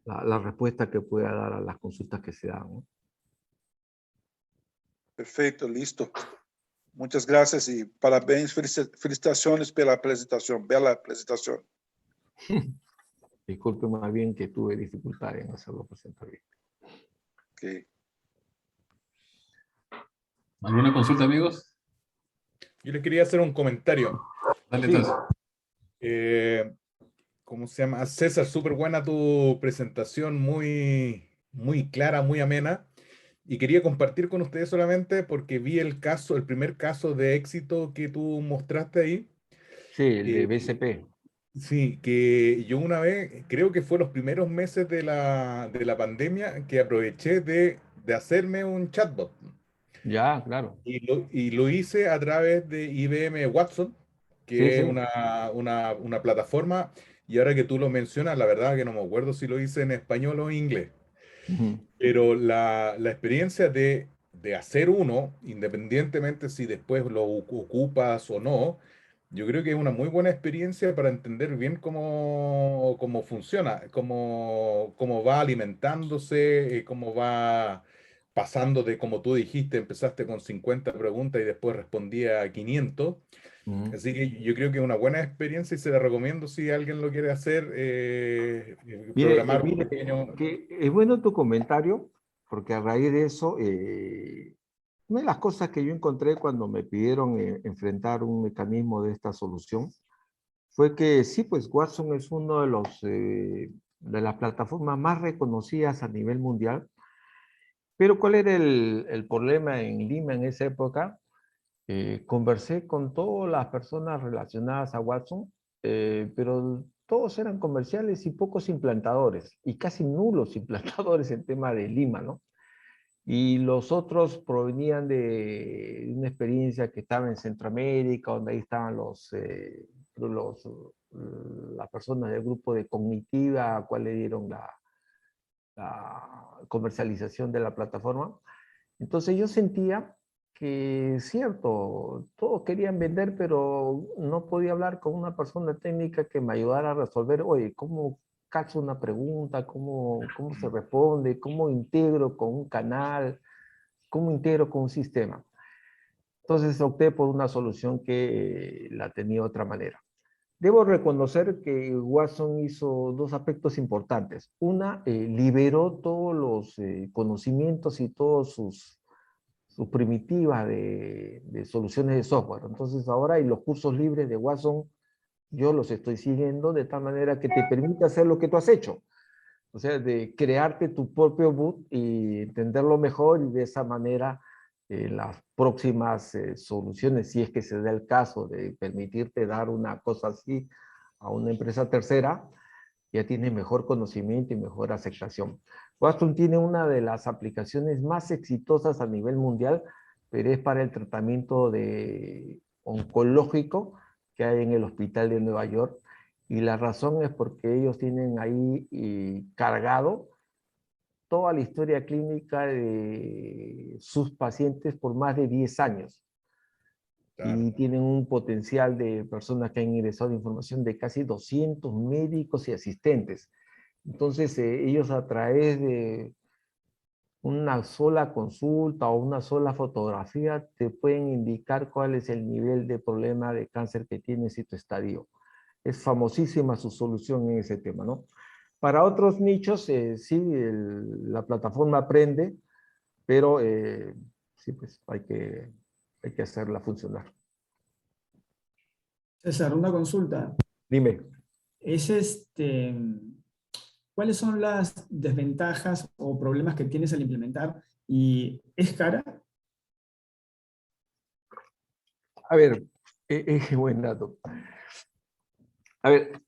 la respuesta que pueda dar a las consultas que se dan, ¿no? Perfeito, listo. Muitas graças e parabéns, felicitações pela apresentação, bela apresentação. Disculpe más bien que tuve dificultad en hacerlo presentar bien. Okay. ¿Alguna consulta, amigos? Yo le quería hacer un comentario. Dale, Sí. Taz. ¿Cómo se llama? César, súper buena tu presentación, muy clara, muy amena. Y quería compartir con ustedes solamente porque vi el primer caso de éxito que tú mostraste ahí. Sí, el de Eh, BCP. sí, que yo una vez, creo que fue los primeros meses de la pandemia, que aproveché de hacerme un chatbot. Ya, claro. Y lo hice a través de IBM Watson, Sí, que es sí. una plataforma, y ahora que tú lo mencionas, la verdad que no me acuerdo si lo hice en español o en inglés, Ujú. pero la experiencia de hacer uno, independientemente si después lo ocupas o no, yo creo que es una muy buena experiencia para entender bien cómo funciona, cómo va alimentándose, cómo va pasando de, como tú dijiste, empezaste con 50 preguntas y después respondía a 500. Ujú. Así que yo creo que es una buena experiencia y se la recomiendo si alguien lo quiere hacer, programar un Mire, pequeño... que es bueno tu comentario, porque a raíz de eso, una de las cosas que yo encontré cuando me pidieron enfrentar un mecanismo de esta solución fue que sí, pues Watson es uno de las plataformas más reconocidas a nivel mundial, pero ¿cuál era el problema en Lima en esa época? Conversé con todas las personas relacionadas a Watson, pero todos eran comerciales y pocos implantadores, y casi nulos implantadores en tema de Lima, ¿no? Y los otros provenían de una experiencia que estaba en Centroamérica, donde ahí estaban las personas del grupo de Cognitiva, a cual le dieron la comercialización de la plataforma. Entonces yo sentía que, cierto, todos querían vender, pero no podía hablar con una persona técnica que me ayudara a resolver, oye, ¿cómo cacho una pregunta? ¿Cómo se responde? ¿Cómo integro con un canal? ¿Cómo integro con un sistema? Entonces opté por una solución que la tenía de otra manera. Debo reconocer que Watson hizo dos aspectos importantes. Una, liberó todos los conocimientos y todos sus primitivas de soluciones de software. Entonces ahora y los cursos libres de Watson, yo los estoy siguiendo de tal manera que te permite hacer lo que tú has hecho. O sea, de crearte tu propio boot y entenderlo mejor y de esa manera las próximas soluciones, si es que se da el caso de permitirte dar una cosa así a una empresa tercera, ya tiene mejor conocimiento y mejor aceptación. Watson tiene una de las aplicaciones más exitosas a nivel mundial, pero es para el tratamiento oncológico que hay en el hospital de Nueva York. Y la razón es porque ellos tienen ahí cargado toda la historia clínica de sus pacientes por más de 10 años. Claro. Y tienen un potencial de personas que han ingresado de información de casi 200 médicos y asistentes. Entonces, ellos a través de una sola consulta o una sola fotografía te pueden indicar cuál es el nivel de problema de cáncer que tienes y tu estadio. Es famosísima su solución en ese tema, ¿no? Para otros nichos, sí, la plataforma aprende, pero sí, pues hay que hacerla funcionar. César, una consulta. Dime. Es ¿cuáles son las desventajas o problemas que tienes al implementar? ¿Y es cara? A ver, buen dato. A ver,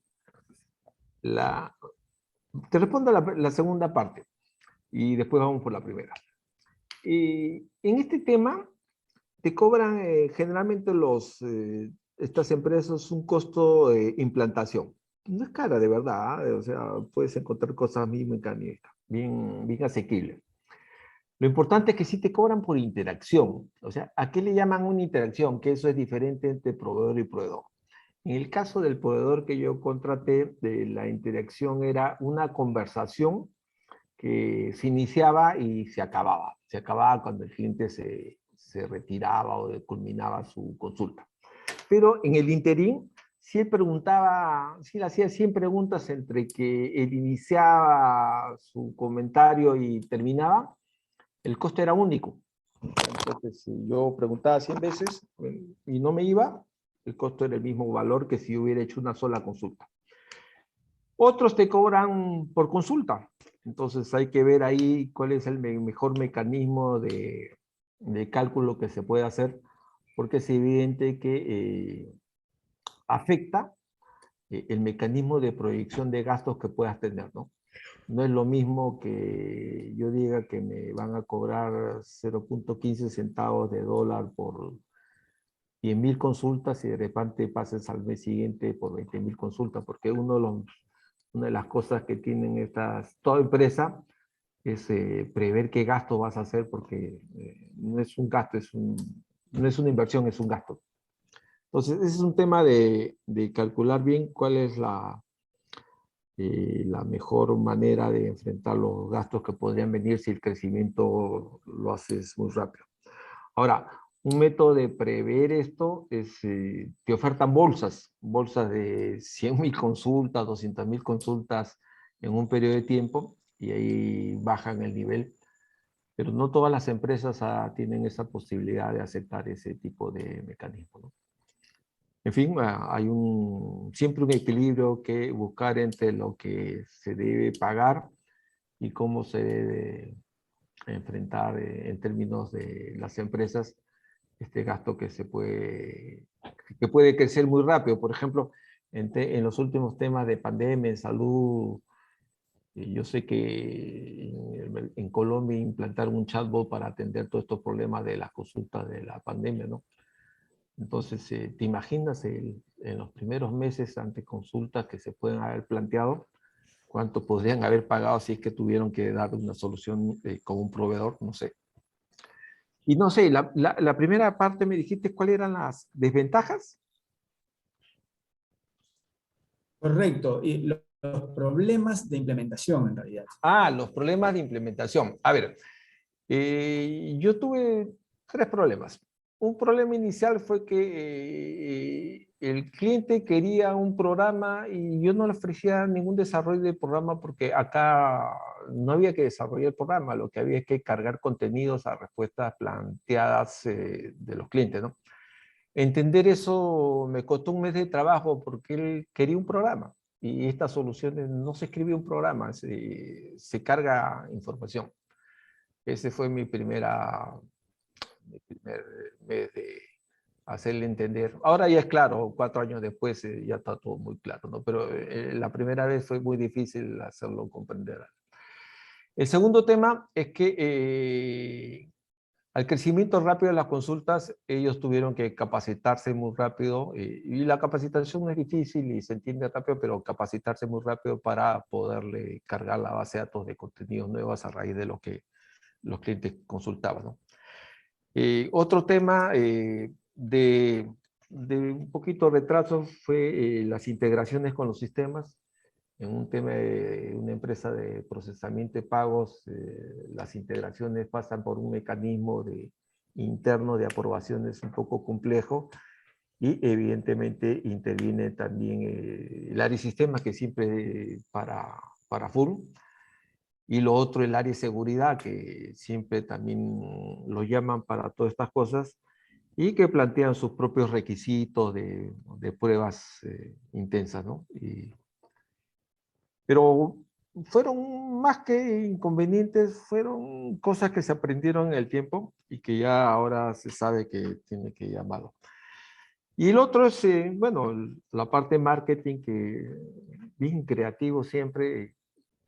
te respondo la segunda parte y después vamos por la primera. En este tema, te cobran generalmente estas empresas un costo de implantación. No es cara, de verdad, o sea, puedes encontrar cosas bien mecánicas, bien asequibles. Lo importante es que sí te cobran por interacción. O sea, ¿a qué le llaman una interacción? Que eso es diferente entre proveedor y proveedor. En el caso del proveedor que yo contraté, la interacción era una conversación que se iniciaba y se acababa. Se acababa cuando el cliente se retiraba o culminaba su consulta. Pero en el interín, si él preguntaba, si él hacía 100 preguntas entre que él iniciaba su comentario y terminaba, el costo era único. Entonces, si yo preguntaba 100 veces y no me iba, El costo era el mismo valor que si hubiera hecho una sola consulta. Otros te cobran por consulta. Entonces hay que ver ahí cuál es el mejor mecanismo de cálculo que se puede hacer, porque es evidente que afecta el mecanismo de proyección de gastos que puedas tener, ¿no? No es lo mismo que yo diga que me van a cobrar 0.15 centavos de dólar por 100.000 consultas y de repente pases al mes siguiente por 20.000 consultas, porque una de las cosas que tienen toda empresa es prever qué gasto vas a hacer, porque no es un gasto, no es una inversión, es un gasto. Entonces, ese es un tema de calcular bien cuál es la mejor manera de enfrentar los gastos que podrían venir si el crecimiento lo haces muy rápido. Ahora, un método de prever esto es, te ofertan bolsas de 100.000 consultas, 200.000 consultas en un periodo de tiempo, y ahí bajan el nivel. Pero no todas las empresas tienen esa posibilidad de aceptar ese tipo de mecanismo, ¿no? En fin, hay siempre un equilibrio que buscar entre lo que se debe pagar y cómo se debe enfrentar en términos de las empresas este gasto que puede crecer muy rápido. Por ejemplo, en los últimos temas de pandemia, en salud, yo sé que en Colombia implantaron un chatbot para atender todos estos problemas de las consultas de la pandemia, ¿no? Entonces, ¿te imaginas en los primeros meses ante consultas que se pueden haber planteado, cuánto podrían haber pagado si es que tuvieron que dar una solución con un proveedor? No sé. Y no sé, la primera parte me dijiste cuáles eran las desventajas. Correcto. Y los problemas de implementación, en realidad. Los problemas de implementación. A ver, yo tuve 3 problemas. Un problema inicial fue que el cliente quería un programa y yo no le ofrecía ningún desarrollo de programa, porque acá no había que desarrollar el programa, lo que había es que cargar contenidos a respuestas planteadas de los clientes, ¿no? Entender eso me costó un mes de trabajo porque él quería un programa y estas soluciones no se escribe un programa, se carga información. Ese fue mi primer mes de hacerle entender. Ahora ya es claro, 4 años después ya está todo muy claro, ¿no? Pero la primera vez fue muy difícil hacerlo comprender. El segundo tema es que al crecimiento rápido de las consultas, ellos tuvieron que capacitarse muy rápido, y la capacitación no es difícil y se entiende rápido, pero capacitarse muy rápido para poderle cargar la base de datos de contenidos nuevos a raíz de lo que los clientes consultaban, ¿no? Otro tema de un poquito de retraso fue las integraciones con los sistemas. En un tema de una empresa de procesamiento de pagos, las integraciones pasan por un mecanismo interno de aprobaciones un poco complejo, y evidentemente interviene también el área de sistemas, que siempre para full. Y lo otro, el área de seguridad, que siempre también lo llaman para todas estas cosas y que plantean sus propios requisitos de pruebas intensas, ¿no? Pero fueron más que inconvenientes, fueron cosas que se aprendieron en el tiempo y que ya ahora se sabe que tiene que llamarlo. Y el otro es, bueno, la parte de marketing, que bien creativo siempre.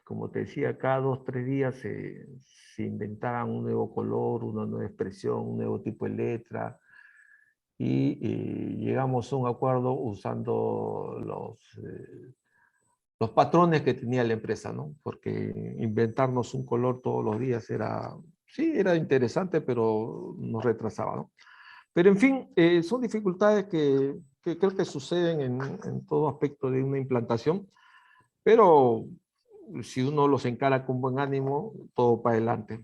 Como te decía, cada 2, 3 días se inventaban un nuevo color, una nueva expresión, un nuevo tipo de letra, y llegamos a un acuerdo usando los patrones que tenía la empresa, ¿no? Porque inventarnos un color todos los días sí, era interesante, pero nos retrasaba, ¿no? Pero en fin, son dificultades que creo que suceden en todo aspecto de una implantación, pero si uno los encara con buen ánimo, todo para adelante.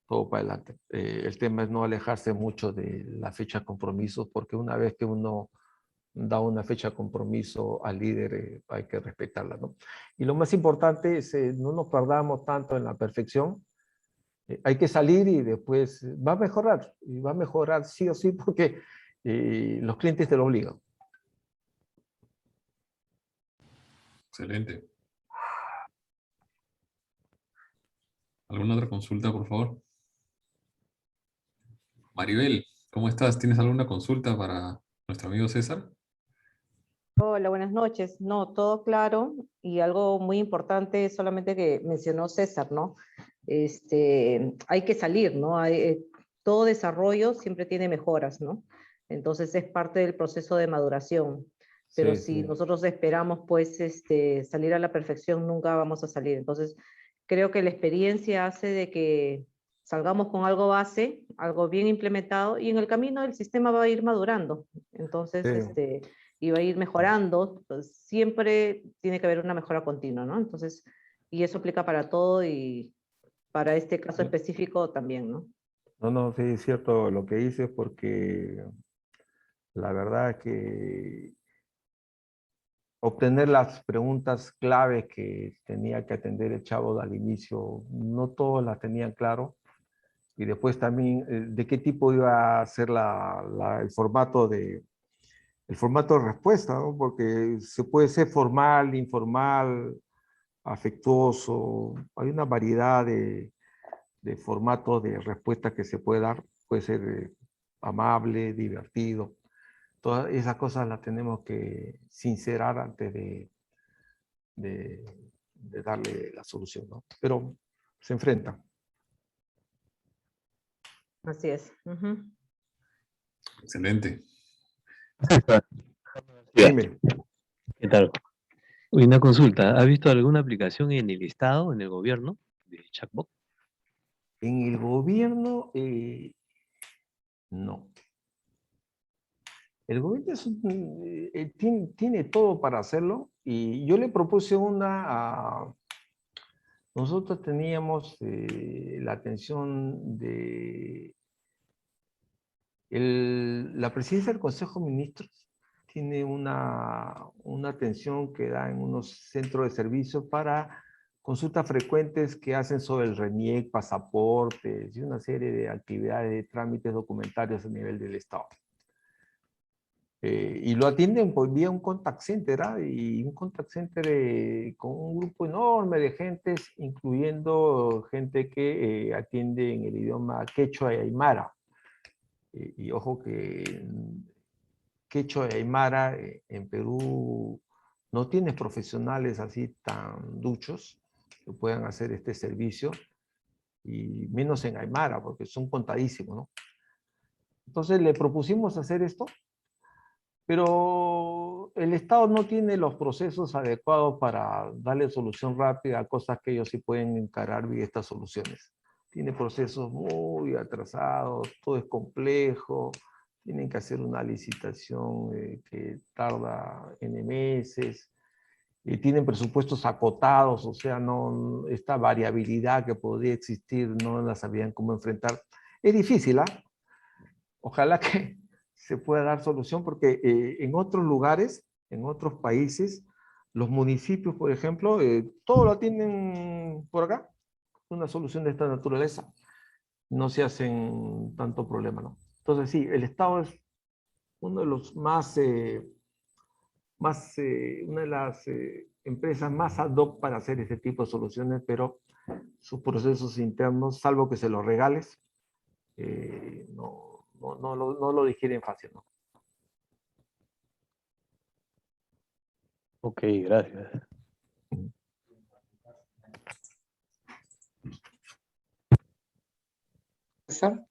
Todo para adelante. El tema es no alejarse mucho de la fecha de compromiso, porque una vez que uno da una fecha de compromiso al líder, hay que respetarla, ¿no? Y lo más importante es no nos perdamos tanto en la perfección. Hay que salir y después va a mejorar, y va a mejorar sí o sí, porque los clientes te lo obligan. Excelente. ¿Alguna otra consulta, por favor? Maribel, ¿cómo estás? ¿Tienes alguna consulta para nuestro amigo César? Hola, buenas noches. No, todo claro y algo muy importante solamente que mencionó César, ¿no? Hay que salir, ¿no? Todo desarrollo siempre tiene mejoras, ¿no? Entonces es parte del proceso de maduración. Pero Sí, si sí. nosotros esperamos, pues, salir a la perfección, nunca vamos a salir. Entonces, creo que la experiencia hace de que salgamos con algo base, algo bien implementado, y en el camino el sistema va a ir madurando. Entonces, Sí. y va a ir mejorando, pues siempre tiene que haber una mejora continua, ¿no? Entonces, y eso aplica para todo y para este caso específico también, ¿no? No, no, sí, es cierto lo que dices, porque la verdad es que obtener las preguntas claves que tenía que atender el chavo al inicio, no todos las tenían claro. Y después también de qué tipo iba a ser el formato el formato de respuesta, ¿no? Porque se puede ser formal, informal, afectuoso. Hay una variedad de formatos de respuesta que se puede dar. Puede ser amable, divertido. Todas esas cosas las tenemos que sincerar antes de, de darle la solución, ¿no? Pero se enfrentan. Así es. Ujú. Excelente. Dime. ¿Qué tal? Una consulta. ¿Has visto alguna aplicación en el Estado, en el gobierno, de chatbot? En el gobierno, no. El gobierno tiene todo para hacerlo y yo le propuse nosotros teníamos la atención de la presidencia del Consejo de Ministros tiene una atención que da en unos centros de servicio para consultas frecuentes que hacen sobre el RENIEC, pasaportes y una serie de actividades de trámites documentarios a nivel del Estado. Y lo atienden por vía un contact center, ¿ah? Y un contact center con un grupo enorme de gentes, incluyendo gente que atiende en el idioma quechua y aymara. Y ojo que quechua y aymara en Perú no tienes profesionales así tan duchos que puedan hacer este servicio, y menos en aymara, porque son contadísimos, ¿no? Entonces le propusimos hacer esto, pero el Estado no tiene los procesos adecuados para darle solución rápida a cosas que ellos sí pueden encarar bien estas soluciones. Tiene procesos muy atrasados, todo es complejo, tienen que hacer una licitación que tarda N meses, tienen presupuestos acotados, o sea, no, esta variabilidad que podría existir no la sabían cómo enfrentar. Es difícil, ¿ah? Ojalá que se pueda dar solución, porque en otros lugares, en otros países, los municipios, por ejemplo, todo lo tienen por acá, una solución de esta naturaleza. No se hacen tanto problema, ¿no? Entonces sí, el Estado es uno de los una de las empresas más ad hoc para hacer este tipo de soluciones, pero sus procesos internos, salvo que se los regales, no lo digieren fácil, ¿no? Ok, gracias. César.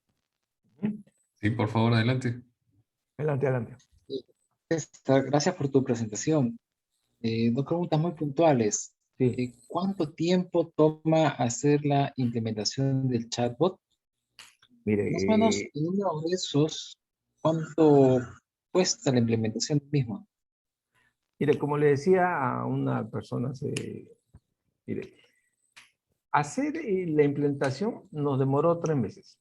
Sí, por favor, adelante. Adelante, adelante. César, gracias por tu presentación. Dos preguntas muy puntuales. Sí. ¿Cuánto tiempo toma hacer la implementación del chatbot? Mire, Más o menos en número de esos, ¿cuánto cuesta la implementación misma? mire, como le decía a una persona, mire, hacer la implementación nos demoró 3 meses.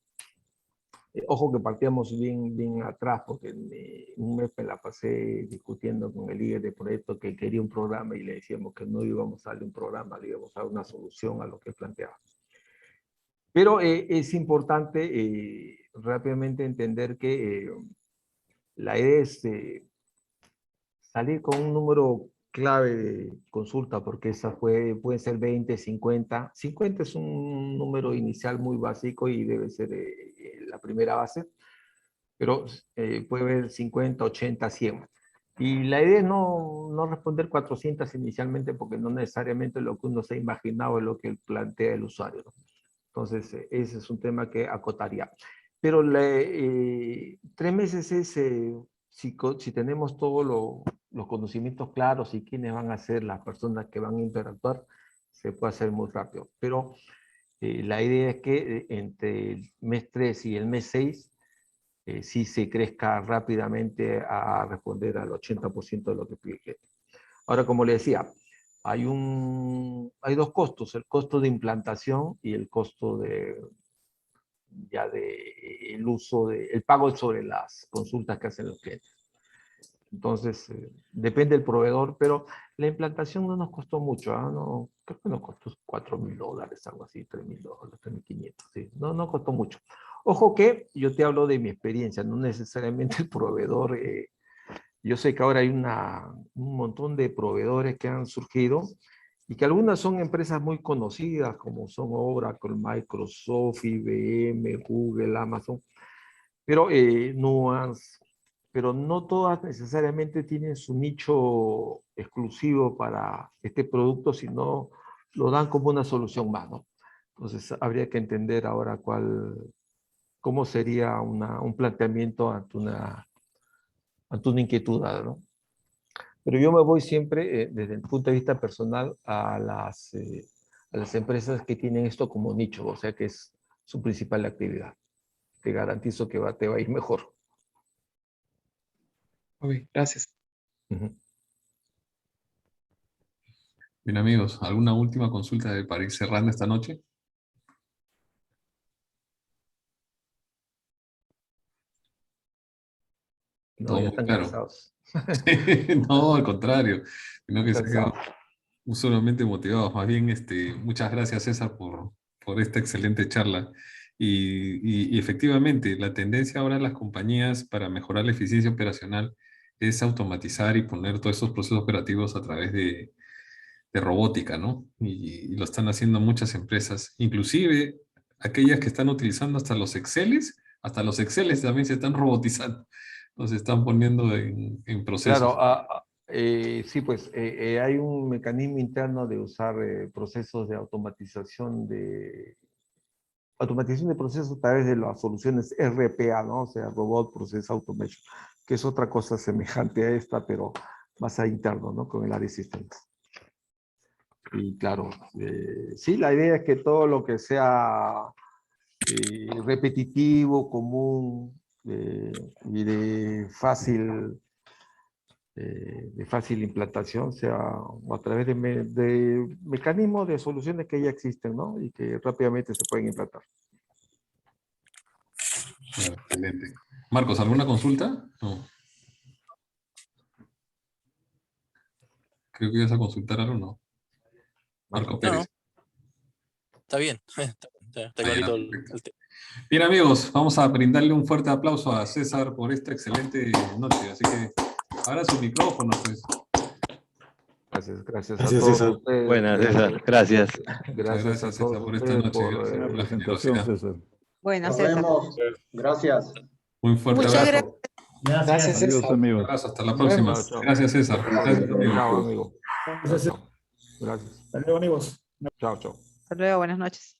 Ojo que partíamos bien atrás, porque un mes me la pasé discutiendo con el líder de proyecto que quería un programa y le decíamos que no íbamos a darle un programa, le íbamos a dar una solución a lo que planteábamos. Pero es importante rápidamente entender que la idea es salir con un número clave de consulta, porque esa puede ser 20, 50. 50 es un número inicial muy básico y debe ser la primera base, pero puede haber 50, 80, 100. Y la idea es no responder 400 inicialmente, porque no necesariamente lo que uno se ha imaginado es lo que plantea el usuario, ¿no? Entonces, ese es un tema que acotaría. Pero 3 meses es, si tenemos todos los conocimientos claros y quiénes van a ser las personas que van a interactuar, se puede hacer muy rápido. Pero la idea es que entre el mes 3 y el mes 6, sí se crezca rápidamente a responder al 80% de lo que pide el cliente. Ahora, como le decía, hay dos costos, el costo de implantación y el costo el pago sobre las consultas que hacen los clientes. Entonces, depende del proveedor, pero la implantación no nos costó mucho, ¿eh? No, creo que nos costó $4.000, algo así, $3.000, $3.500, sí. No costó mucho. Ojo que yo te hablo de mi experiencia, no necesariamente el proveedor. Yo sé que ahora hay un montón de proveedores que han surgido y que algunas son empresas muy conocidas, como son Oracle, Microsoft, IBM, Google, Amazon, pero Nuance, pero no todas necesariamente tienen su nicho exclusivo para este producto, sino lo dan como una solución más, ¿no? Entonces habría que entender ahora cómo sería un planteamiento ante una inquietud, ¿no? Pero yo me voy siempre, desde el punto de vista personal, a las empresas que tienen esto como nicho, o sea que es su principal actividad. Te garantizo que te va a ir mejor. Ok, gracias. Bien, amigos, ¿alguna última consulta para ir cerrando esta noche? No, Todo ya muy están claro. cansados. No, al contrario, sino que se Cansados. quedan sumamente motivados. Más bien, muchas gracias, César, por esta excelente charla. Y efectivamente, la tendencia ahora en las compañías para mejorar la eficiencia operacional es automatizar y poner todos esos procesos operativos a través de robótica, ¿no? Y lo están haciendo muchas empresas, inclusive aquellas que están utilizando hasta los Exceles también se están robotizando, los están poniendo en procesos. Claro, sí, pues hay un mecanismo interno de usar procesos de automatización de procesos a través de las soluciones RPA, ¿no? O sea, Robot Process Automation, que es otra cosa semejante a esta, pero más a interno, ¿no? Con el área de sistemas. Y claro, sí, la idea es que todo lo que sea repetitivo, común y de fácil implantación, sea a través de mecanismos de soluciones que ya existen, ¿no? Y que rápidamente se pueden implantar. Excelente. Marcos, ¿alguna consulta? No. Creo que ibas a consultar algo, ¿no? Marco Pérez. No. Está bien. Está clarito el tema. Bien, amigos, vamos a brindarle un fuerte aplauso a César por esta excelente noche. Así que ahora su micrófono, pues. Gracias a todos César. ustedes. Buenas, César. Gracias. Gracias, a todos César, por esta ustedes noche. por Gracias por la presentación, generosidad. César. Buenas, Nos César. vemos. Gracias. Un fuerte Muchas abrazo. Gracias, Adiós, César. amigos. Un abrazo, hasta la Nos próxima. vemos. Chao. Gracias, César. Gracias, amigo. Chao, amigo. Gracias. Gracias. Hasta luego, amigos. Chao, chao. Hasta luego, buenas noches.